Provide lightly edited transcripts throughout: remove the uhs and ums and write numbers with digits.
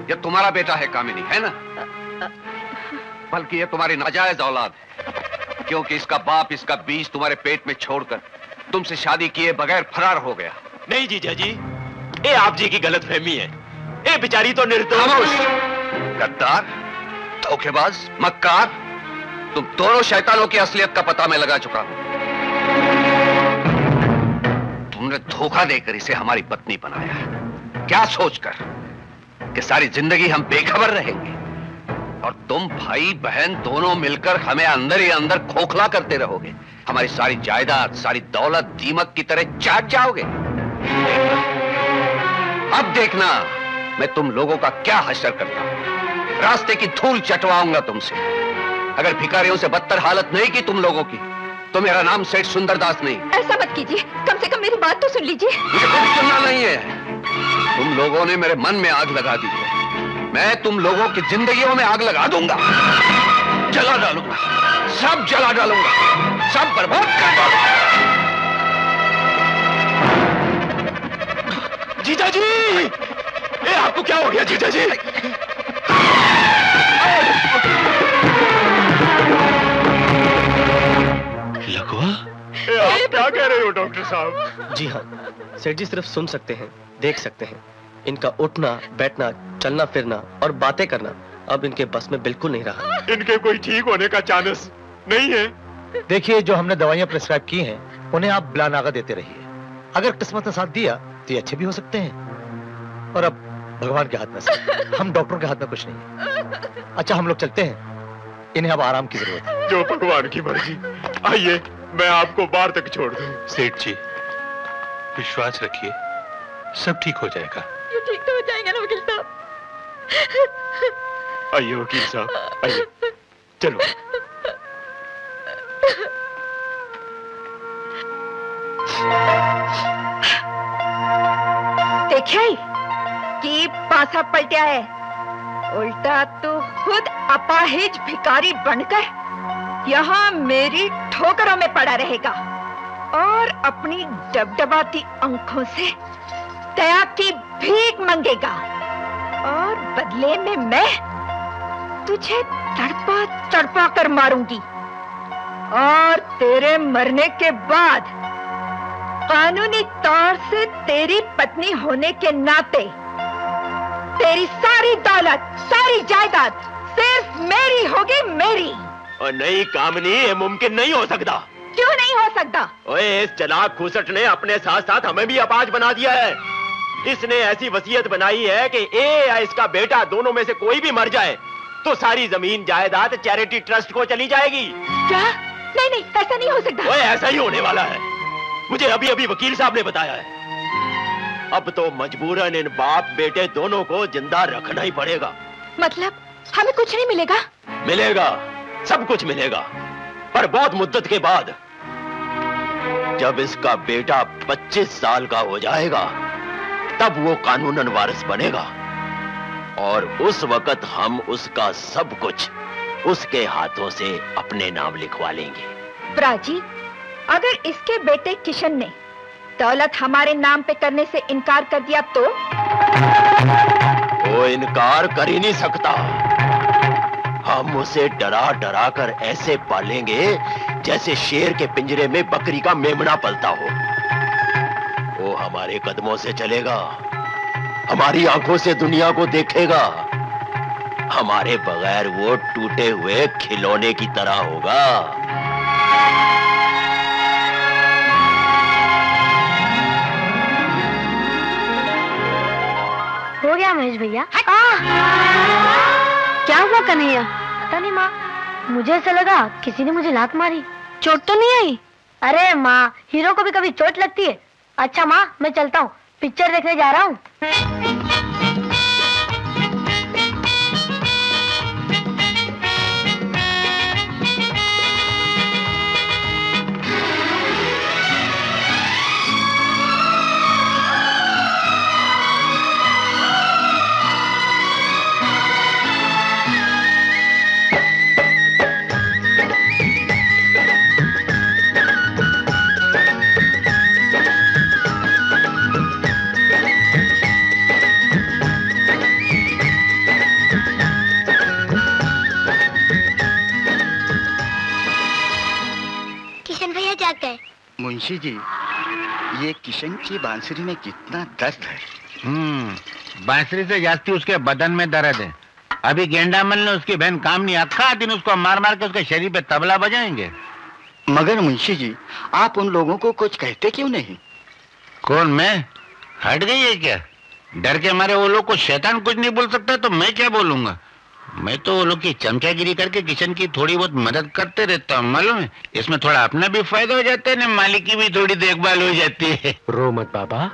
ये तुम्हारा बेटा है कामिनी, है ना? बल्कि ये तुम्हारी नाजायज औलाद है, क्योंकि इसका बाप इसका बीज तुम्हारे पेट में छोड़कर तुमसे शादी किए बगैर फरार हो गया। नहीं जीजा जी, ये आप जी की गलतफहमी है। ये बेचारी तो निर्दोष। गद्दार, धोखेबाज, मक्कार, तुम दोनों शैतानों की असलियत का पता मैं लगा चुका हूं। तुमने धोखा देकर इसे हमारी पत्नी बनाया, क्या सोचकर कि सारी जिंदगी हम बेखबर रहेंगे और तुम भाई बहन दोनों मिलकर हमें अंदर ही अंदर खोखला करते रहोगे। हमारी सारी जायदाद, सारी दौलत दीमक की तरह चाट जाओगे। अब देखना मैं तुम लोगों का क्या हश्र करता हूं। रास्ते की धूल चटवाऊंगा तुमसे। अगर भिखारियों से बदतर हालत नहीं की तुम लोगों की तो मेरा नाम सेठ सुंदरदास नहीं। ऐसा मत कीजिए, कम से कम मेरी बात तो सुन लीजिए। मुझे कुछ सुनना नहीं है। तुम लोगों ने मेरे मन में आग लगा दी है। मैं तुम लोगों की जिंदगियों में आग लगा दूंगा, जला डालूंगा, सब जला डालूंगा, सब बर्बाद कर डालूंगा। जीजा जी, ये आपको क्या हो गया जीजा जी? लकवा? आप क्या कह रहे हो डॉक्टर साहब? जी हाँ, सेठ जी सिर्फ सुन सकते हैं, देख सकते हैं। इनका उठना, बैठना, चलना फिरना और बातें करना अब इनके बस में बिल्कुल नहीं रहा। इनके कोई ठीक होने का चांस नहीं है। देखिए, जो हमने दवाइयां प्रिस्क्राइब की हैं, उन्हें आप बिलानागा देते रहिए। अगर किस्मत ने साथ दिया तो ये अच्छे भी हो सकते हैं, और अब भगवान के हाथ में सब, हम डॉक्टरों के हाथ में कुछ नहीं है। अच्छा, हम लोग चलते हैं, इन्हें अब आराम की जरूरत है। जो भगवान की मर्जी। आइए, मैं आपको बाहर तक छोड़ दूं। सेठ जी, विश्वास रखिए, सब ठीक हो जाएगा। ये ठीक तो हो जाएगा ना वकील साहब? आइए वकील साहब, आइए, चलो। देखिए कि पासा पलटा है, उल्टा तो खुद अपाहिज भिखारी बनकर यहाँ मेरी ठोकरों में पड़ा रहेगा और अपनी डबडबाती आंखों से दया की भीख मांगेगा, और बदले में मैं तुझे तड़पा तड़पा कर मारूंगी, और तेरे मरने के बाद कानूनी तौर से तेरी पत्नी होने के नाते तेरी सारी दौलत, सारी जायदाद सिर्फ मेरी होगी, मेरी। और नहीं कामनी, ये मुमकिन नहीं हो सकता। क्यों नहीं हो सकता? ओए, इस चालाक खुसट ने अपने साथ साथ हमें भी अपाज बना दिया है। इसने ऐसी वसीयत बनाई है कि ए या इसका बेटा दोनों में से कोई भी मर जाए तो सारी जमीन जायदाद चैरिटी ट्रस्ट को चली जाएगी। क्या? नहीं नहीं, ऐसा नहीं हो सकता। ओए, ऐसा ही होने वाला है, मुझे अभी अभी वकील साहब ने बताया है। अब तो मजबूरन इन बाप बेटे दोनों को जिंदा रखना ही पड़ेगा। मतलब हमें कुछ नहीं मिलेगा? मिलेगा, सब कुछ मिलेगा, पर बहुत मुद्दत के बाद। जब इसका बेटा 25 साल का हो जाएगा तब वो कानूनन वारिस बनेगा, और उस वक्त हम उसका सब कुछ उसके हाथों से अपने नाम लिखवा लेंगे। प्राची, अगर इसके बेटे किशन ने दौलत हमारे नाम पे करने से इनकार कर दिया तो? वो इनकार कर ही नहीं सकता। हम उसे डरा डरा कर ऐसे पालेंगे जैसे शेर के पिंजरे में बकरी का मेमना पलता हो। वो हमारे कदमों से चलेगा, हमारी आंखों से दुनिया को देखेगा। हमारे बगैर वो टूटे हुए खिलौने की तरह होगा। हो गया महेश भैया। क्या हुआ कन्हैया? पता नहीं माँ, मुझे ऐसा लगा किसी ने मुझे लात मारी। चोट तो नहीं आई? अरे माँ, हीरो को भी कभी चोट लगती है। अच्छा माँ, मैं चलता हूँ, पिक्चर देखने जा रहा हूँ। मुंशी जी, ये किशन की बांसुरी में कितना दर्द है। बांसुरी से जास्ती उसके बदन में दर्द है। अभी गेंडामल ने उसकी बहन कामनी अक्खा दिन उसको मार मार के उसके शरीर पे तबला बजाएंगे। मगर मुंशी जी, आप उन लोगों को कुछ कहते क्यों नहीं? कौन, मैं? हट गई है क्या? डर के मारे वो लोग को शैतान कुछ नहीं बोल सकता तो मैं क्या बोलूंगा? मैं तो वो लोग की चमचागिरी करके किशन की थोड़ी बहुत मदद करते रहता हूँ, मालूम है? इसमें थोड़ा अपना भी फायदा हो जाता है ना, मालिक की भी थोड़ी देखभाल हो जाती है। रो मत बाबा,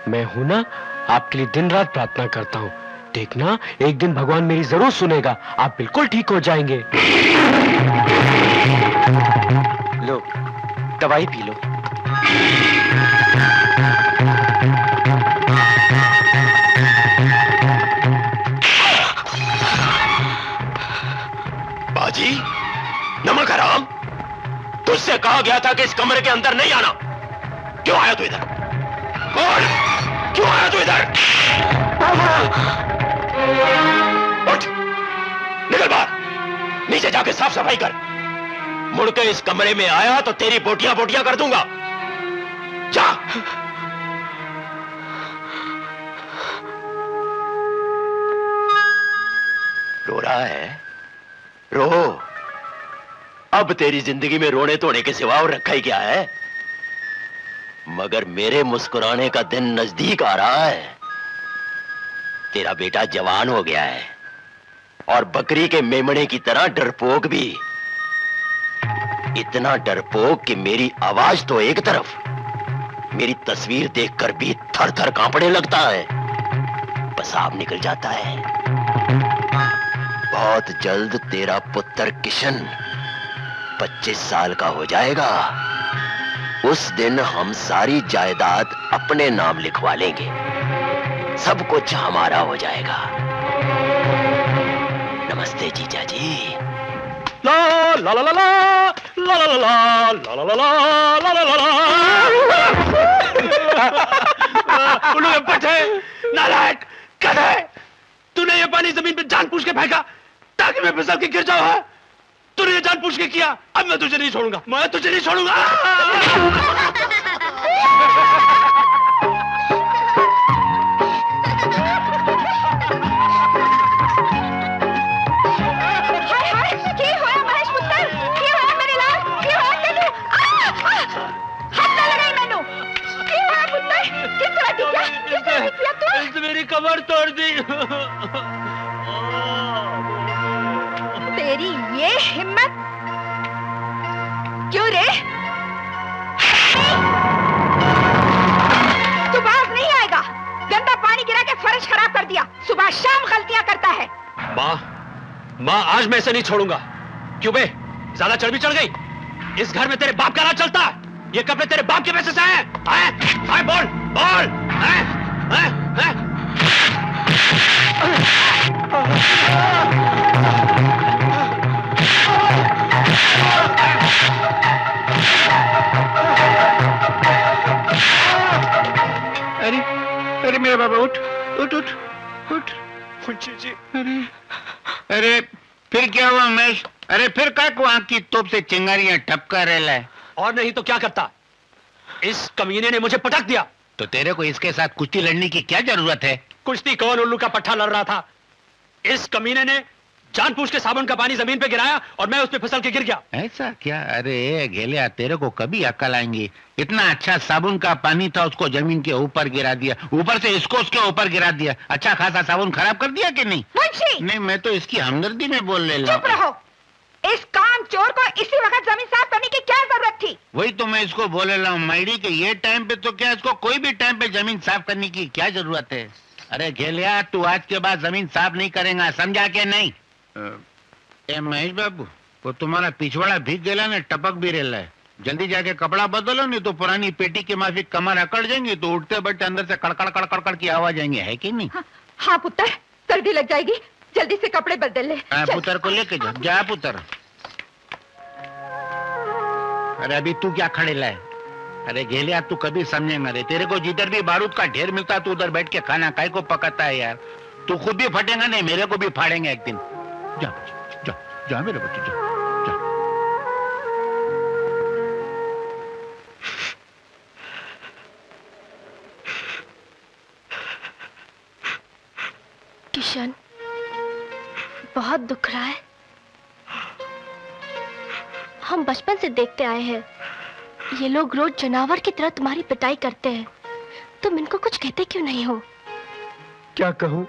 मैं हूं ना, आपके लिए दिन रात प्रार्थना करता हूँ। देखना, एक दिन भगवान मेरी जरूर सुनेगा, आप बिल्कुल ठीक हो जाएंगे। लो, दवाई पी लो। बाजी, नमक हराम, तुझसे कहा गया था कि इस कमरे के अंदर नहीं आना। क्यों आया तू इधर? बोल, क्यों आया तू इधर? उठ, निकल बाहर, नीचे जाके साफ सफाई कर। मुड़ के इस कमरे में आया तो तेरी बोटियां बोटियां कर दूंगा। जा। रो रहा है? रो। अब तेरी जिंदगी में रोने धोने के सिवा और रखा ही क्या है? मगर मेरे मुस्कुराने का दिन नजदीक आ रहा है। तेरा बेटा जवान हो गया है और बकरी के मेमने की तरह डरपोक भी। इतना डरपोक कि मेरी आवाज तो एक तरफ, मेरी तस्वीर देखकर भी थर थर कांपने लगता है, पेशाब निकल जाता है। बहुत जल्द तेरा पुत्र किशन 25 साल का हो जाएगा। उस दिन हम सारी जायदाद अपने नाम लिखवा लेंगे, सब कुछ हमारा हो जाएगा। नमस्ते जीजा जी। ला ला ला ला ला ला ला ला ला ला ला ला ला ला ला। उल्लू के पट्टे, नालायक, गधे, तूने ये पानी जमीन पे जानबूझ के फेंका ताकि मैं फिसल के गिर जाऊं, है? तूने ये जानबूझ के किया। अब मैं तुझे नहीं छोड़ूंगा, मैं तुझे नहीं छोड़ूंगा। मेरी कमर तोड़ दी। तेरी ये हिम्मत क्यों रे? तू बाज नहीं आएगा। गंदा पानी गिरा के फर्श खराब कर दिया। सुबह शाम गलतियां करता है। माँ आज मैं इसे नहीं छोड़ूंगा। क्यों बे, ज्यादा चढ़ भी चढ़ गई? इस घर में तेरे बाप का राज चलता है। ये कपड़े तेरे बाप के पैसे से आए? आए बोल बोल। अरे अरे मेरे बाबा, उठ उठ उठ उठ। मुंशी जी, अरे फिर क्या हुआ महेश? अरे फिर का को आंख की तोप से चिंगारियां टपका रहा है। और नहीं तो क्या करता? इस कमीने ने मुझे पटक दिया। तो तेरे को इसके साथ कुश्ती लड़ने की क्या जरूरत है? कुश्ती कौन, उल्लू का पट्टा लड़ रहा था। इस कमीने ने जानबूझ के साबुन का पानी जमीन पे गिराया और मैं उस पे फिसल के गिर गया। ऐसा क्या? अरे घेलिया, तेरे को कभी अकल आएंगी? इतना अच्छा साबुन का पानी था, उसको जमीन के ऊपर गिरा दिया, ऊपर से इसको उसके ऊपर गिरा दिया। अच्छा खासा साबुन खराब कर दिया कि नहीं? नहीं, मैं तो इसकी हमदर्दी में बोल ले रहा चुप रहो। इस काम चोर को इसी वक्त जमीन साफ करने की क्या जरूरत थी? वही तो मैं इसको बोल रहा हूँ माइडी के ये टाइम पे तो क्या, इसको कोई भी टाइम पे जमीन साफ करने की क्या जरूरत है? अरे घेलिया, तू आज के बाद जमीन साफ नहीं करेगा, समझा के नहीं? ए महेश बाबू, वो तुम्हारा पिछवाड़ा भीग गया ना, टपक भी रहा है। जल्दी जाके कपड़ा बदलो, नहीं तो पुरानी पेटी के माफिक कमर अकड़ जाएंगी, तो उठते बैठते अंदर से कड़कड़ कड़कड़ कड़ की आवाज आएंगे, है कि नहीं? हाँ पुत्र, सर्दी लग जाएगी, जल्दी से कपड़े बदल ले। पुत्र को लेके जा पुत्र। अरे अभी तू क्या खड़े लाए? अरे घेलिया, तू कभी समझेगा रे? तेरे को जिधर भी बारूद का ढेर मिलता है तू उधर बैठ के खाना काय को पकाता है यार? तू खुद भी फटेगा नहीं, मेरे को भी फाड़ेंगे एक दिन। जा जा जा मेरे बच्चे, जा जा। किशन, बहुत दुख रहा है। हम बचपन से देखते आए हैं, ये लोग रोज जानवर की तरह तुम्हारी पिटाई करते हैं। तुम इनको कुछ कहते क्यों नहीं हो? क्या कहूँ,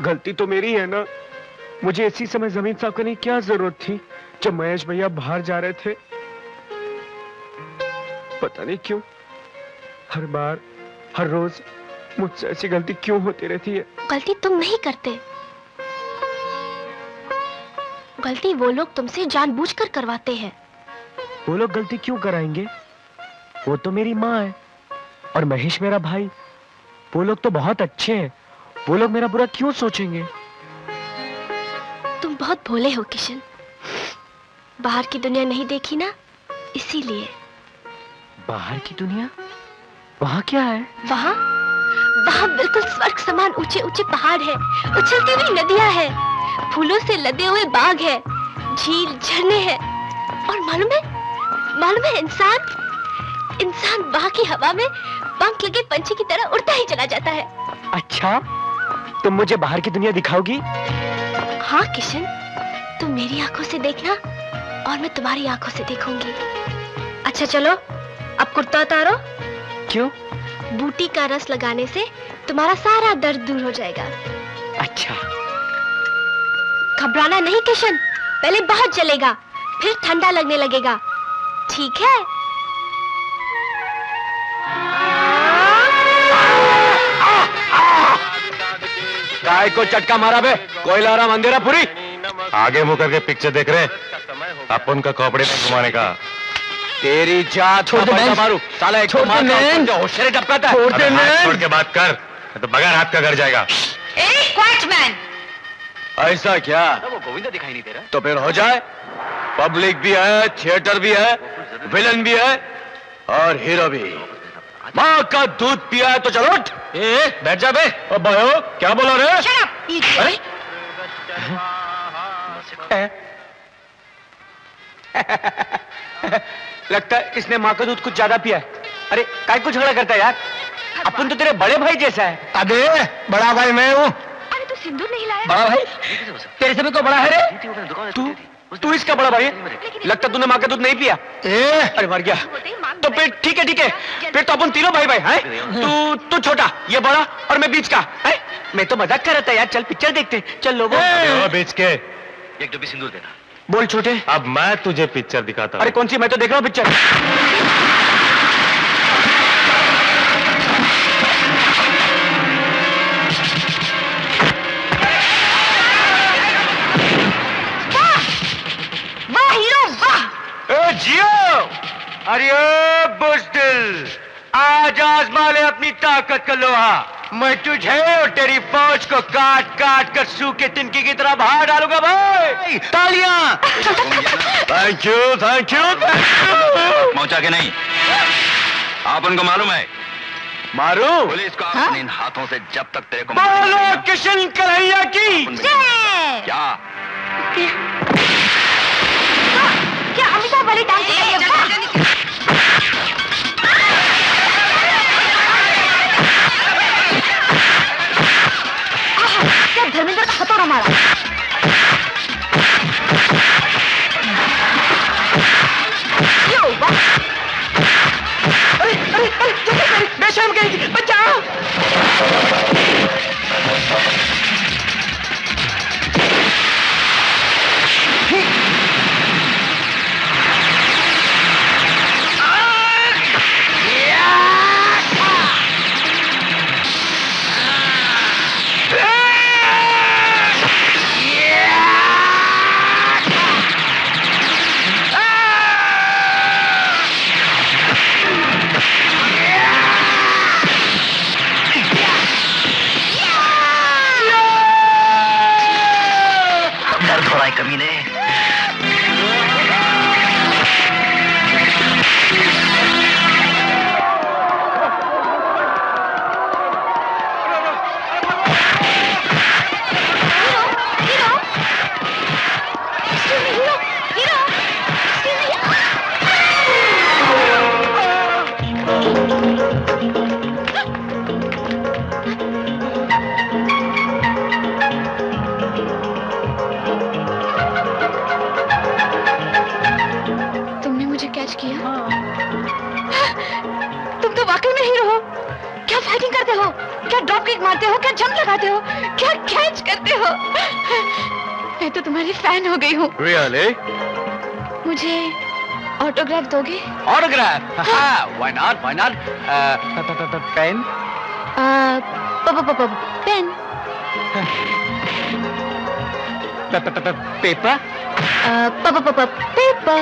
गलती तो मेरी है ना। मुझे इसी समय जमीन साफ करने की क्या जरूरत थी जब महेश भैया बाहर जा रहे थे। पता नहीं क्यों हर बार, हर रोज मुझसे ऐसी गलती क्यों होती रहती है। गलती तुम नहीं करते, गलती वो लोग तुमसे जानबूझकर करवाते हैं। वो लोग गलती क्यों कराएंगे? वो तो मेरी माँ है और महेश मेरा भाई। वो लोग तो बहुत अच्छे हैं, वो लोग मेरा बुरा क्यों सोचेंगे? तुम बहुत भोले हो किशन, बाहर की दुनिया नहीं देखी ना, इसीलिए। बाहर की दुनिया? वहाँ क्या है? वहाँ वहाँ बिल्कुल स्वर्ग समान ऊंचे ऊंचे पहाड़ है, उछलती हुई नदियाँ है, फूलों से लदे हुए बाग है, झील झरने हैं, और मालूम है इंसान वहाँ की हवा में पंख लगे पंछी की तरह उड़ता ही चला जाता है। अच्छा, तुम मुझे बाहर की दुनिया दिखाओगी? हाँ किशन, तुम मेरी आंखों से देखना और मैं तुम्हारी आंखों से देखूंगी। अच्छा चलो, अब कुर्ता उतारो। क्यों? बूटी का रस लगाने से तुम्हारा सारा दर्द दूर हो जाएगा। अच्छा। घबराना नहीं किशन, पहले बहुत जलेगा, फिर ठंडा लगने लगेगा, ठीक है? काय को चटका मारा बे, कोयला रहा अंधेरा पूरी। आगे मुंह करके पिक्चर देख रहे हैं, अपन का कपड़े में घुमाने का। तेरी जात का मारू साला, एक होशियारी टपकाता है। छोड़ के बात कर, तो बगैर हाथ का घर जाएगा। वॉचमैन, ऐसा क्या? वो गोविंदा दिखाई नहीं दे रहा। तो फिर हो जाए। पब्लिक भी है, थिएटर भी है, विलन भी है और हीरो भी। माँ का दूध पिया है तो चलो उठ। बैठ जा बे। ओ भाइयों, क्या बोला रे? लगता है इसने माँ का दूध कुछ ज्यादा पिया है। अरे काय को झगड़ा करता है यार? अपन तो तेरे बड़े भाई जैसा है। अबे बड़ा भाई मैं हूँ। अरे तू सिंदूर नहीं लाया? बड़ा भाई तेरे से भी कोई बड़ा है रे? तू इसका बड़ा भाई है? लगता तूने माँ का दूध नहीं पिया। अरे मर गया। तो फिर ठीक है, फिर तो अपन तीनों भाई भाई हैं। तू छोटा, ये बड़ा और मैं बीच का है। मैं तो मजाक कर रहा था यार। चल पिक्चर देखते, चल लोगों। बीच के एक डब्बी सिंदूर देना। बोल छोटे। अब मैं तुझे पिक्चर दिखाता हूं। अरे कौन सी? मैं तो देख रहा हूँ पिक्चर। जियो। अरे बुज़दिल, आज आजमा ले अपनी ताकत का लोहा। मैं तुझे और तेरी फौज को काट काट कर सूखे तिनकी की तरह बाहर डालूंगा भाई। तालियां। Thank you. पहुंचा के नहीं? आप उनको मालूम है? मारू? पुलिस को अपने इन हाथों से जब तक तेरे को बोलो किशन कन्हैया की। क्या अमिताभ वाली डांस क्या धर्मेंद्र का हथौड़ा मारा। अरे बेशर्म गई, बचाओ। क्या फाइटिंग करते हो, क्या ड्रॉप किक मारते हो, क्या जंप लगाते हो, क्या कैच करते हो? मैं तो तुम्हारी फैन हो गई हूँ। Really? मुझे ऑटोग्राफ दोगे? Autograph? हाँ, why not? Why not? Pen? Pen? Paper? Paper?